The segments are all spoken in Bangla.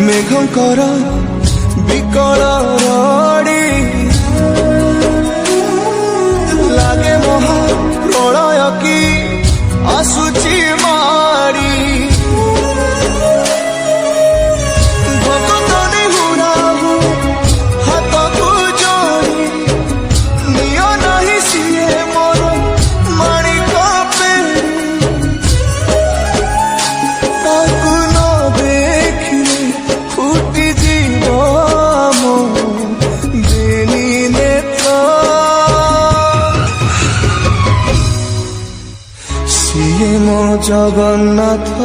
মেঘଙ୍କର ବିକଳ ରଡ଼ି ଲାଗେ ମହା ପ୍ରଳୟ କି ଆସୁଛି ମାଡ଼ି ଭଗତନି ହୁରାବୁ ହାତକୁ ଯୋଡ଼ି ନିଅ ନାହିଁ ସିଏ ମୋର ମାଣିକ ପେଡ଼ି ତାକୁ ନ ଦେଖିଲେ ଫୁଟି ଯିବ ମୋ ବେନି ନେତ୍ର ସିଏ ମୋ ଜଗନ୍ନାଥ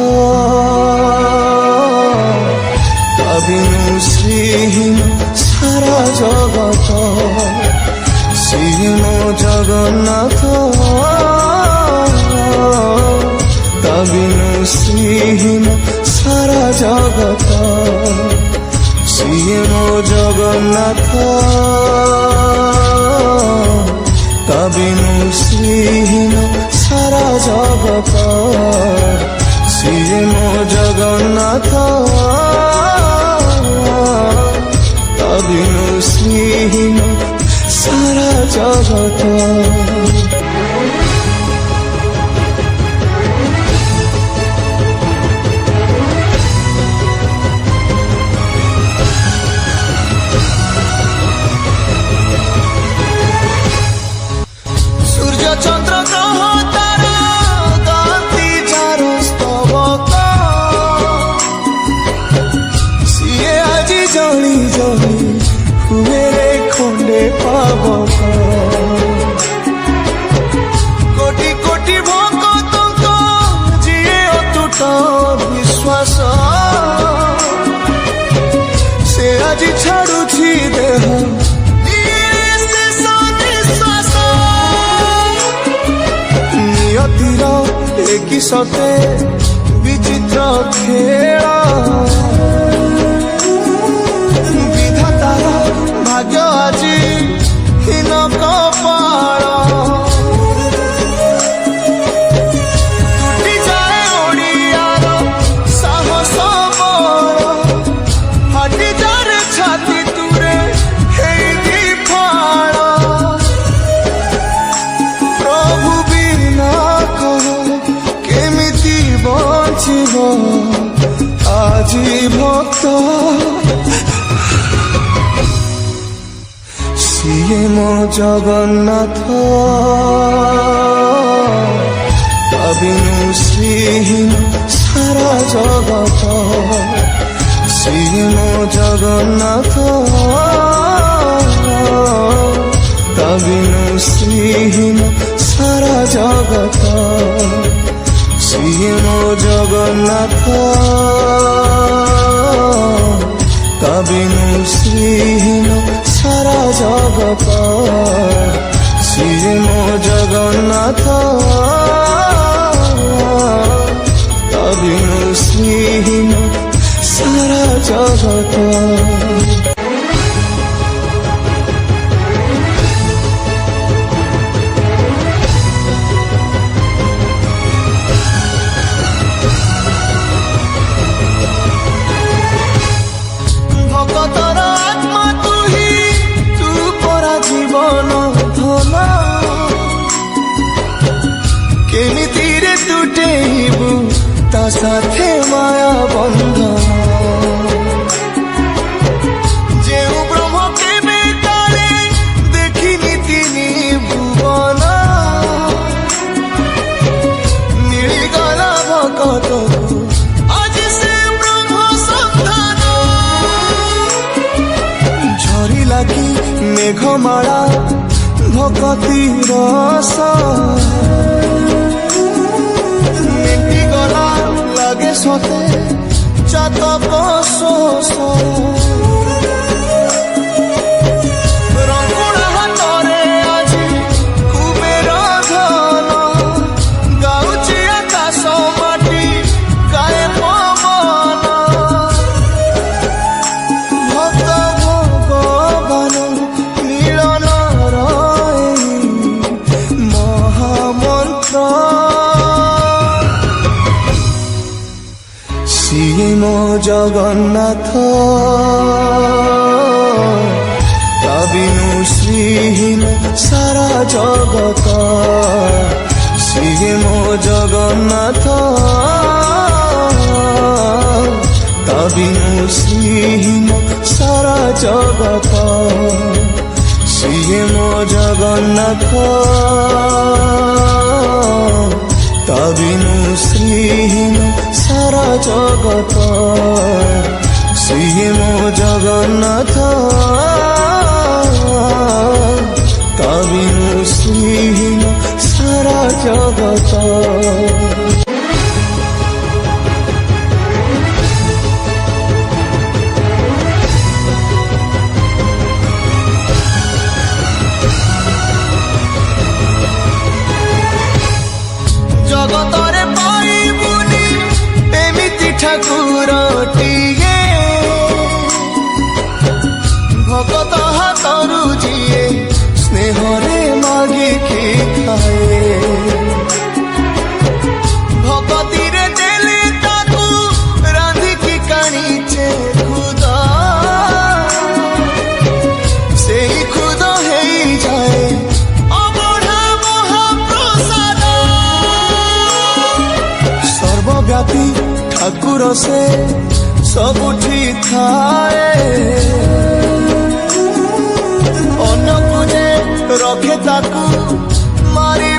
ତା ବିନୁ ଶ୍ରୀହୀନ ସାରା ଜଗତ ସିଏ ମୋ ଜଗନ୍ନାଥ ତା ବିନୁ ଶ୍ରୀହୀନ ସାରା ଜଗତ ସିଏ ମୋ ଜଗନ୍ନାଥ ତା ବିନୁ ଶ୍ରୀହୀନ ସାରା ଜଗତ ସିଏ ମୋ ଜଗନ୍ନାଥ ତା ବିନୁ ଶ୍ରୀହୀନ ସାରା ଜଗତ চন্দ্র গ্রহ তারা গাতি যার স্তবক সিয়ে আজি জলি জলি হুয়ে রে খন্ডে পাবক কোটি কোটি ভক্তଙ୍କ যিয়ে অটুট বিশ্বাস সে আজি ছাড়ুছি দেহ নিয়তির একই সতে বিচিত্র খেল বিধাতার ভাগ্য আজি হীন কপাল টুটি যায় ওড়িয়ার সাহস বল ফাটি যার ছাতি তুরে হেই দিফাল প্রভু বিনা কহ কেমিতি বঞ্চিব আজি ভক্ত সিয়ে মো জগন্নাথ তা বিনু শ্রীহীন সারা জগত সিয়ে মো জগন্নাথ তা বিনু শ্রীহীন সারা জগত সিয়ে মো জগন্নাথ তা বিনু শ্রীহীন সারা জগত সিয়ে মো জগন্নাথ তা বিনু শ্রীহীন সারা জগত ভগতর আত্মা তুহি তু পরা জীবন ধন কেমিতি রে তুটেইবু তা সাথে মায়া বন্ধন যেউ ব্রহ্ম কেবে তারে দেখিনি তিনি ভুবন মিলিগলা ভগতকু আজি সে ব্রহ্ম সন্ধান ঝরি লাগি মেঘমালা ভকতি রস মেটি গলা লাগে সতে চাতক শোষ রঙুণা হাতরে আজি কুবের ধন গাউছি আকাশ মাটি গায়ে পবন ভক্ত ভগবান মিলন মহামন্ত্র ସିଏ ମୋ ଜଗନ୍ନାଥ ତା ବିନୁ ଶ୍ରୀହୀନ ସାରା ଜଗତ ସିଏ ମୋ ଜଗନ୍ନାଥ ତା ବିନୁ ଶ୍ରୀହୀନ ସାରା ଜଗତ ସିଏ ମୋ ଜଗନ୍ନାଥ ତା ବିନୁ ଶ୍ରୀହୀନ ସାରା ଜଗତ ସିଏ ମୋ ଜଗନ୍ନାଥ ତା ବିନୁ ଶ୍ରୀହୀନ ସାରା ଜଗତ। ଜଗତରେ ପାଇବୁନି ଏମିତି ଠାକୁରଟିଏ ଭଗତ ହାତରୁ ଯିଏ ସ୍ନେହରେ ମାଗିକି ଖାଏ ଭଗତିରେ ଦେଲେ ତାକୁ ରାନ୍ଧିକି କାଣିଛେ ଖୁଦ ସେଇ ଖୁଦ ହେଇଯାଏ ସର୍ବବ୍ୟାପୀ ଠାକୁର ସେ ସବୁଠି ଥାଏ ଅନ୍ୟକୁ ଯେ ରଖେ ତାକୁ ମାରି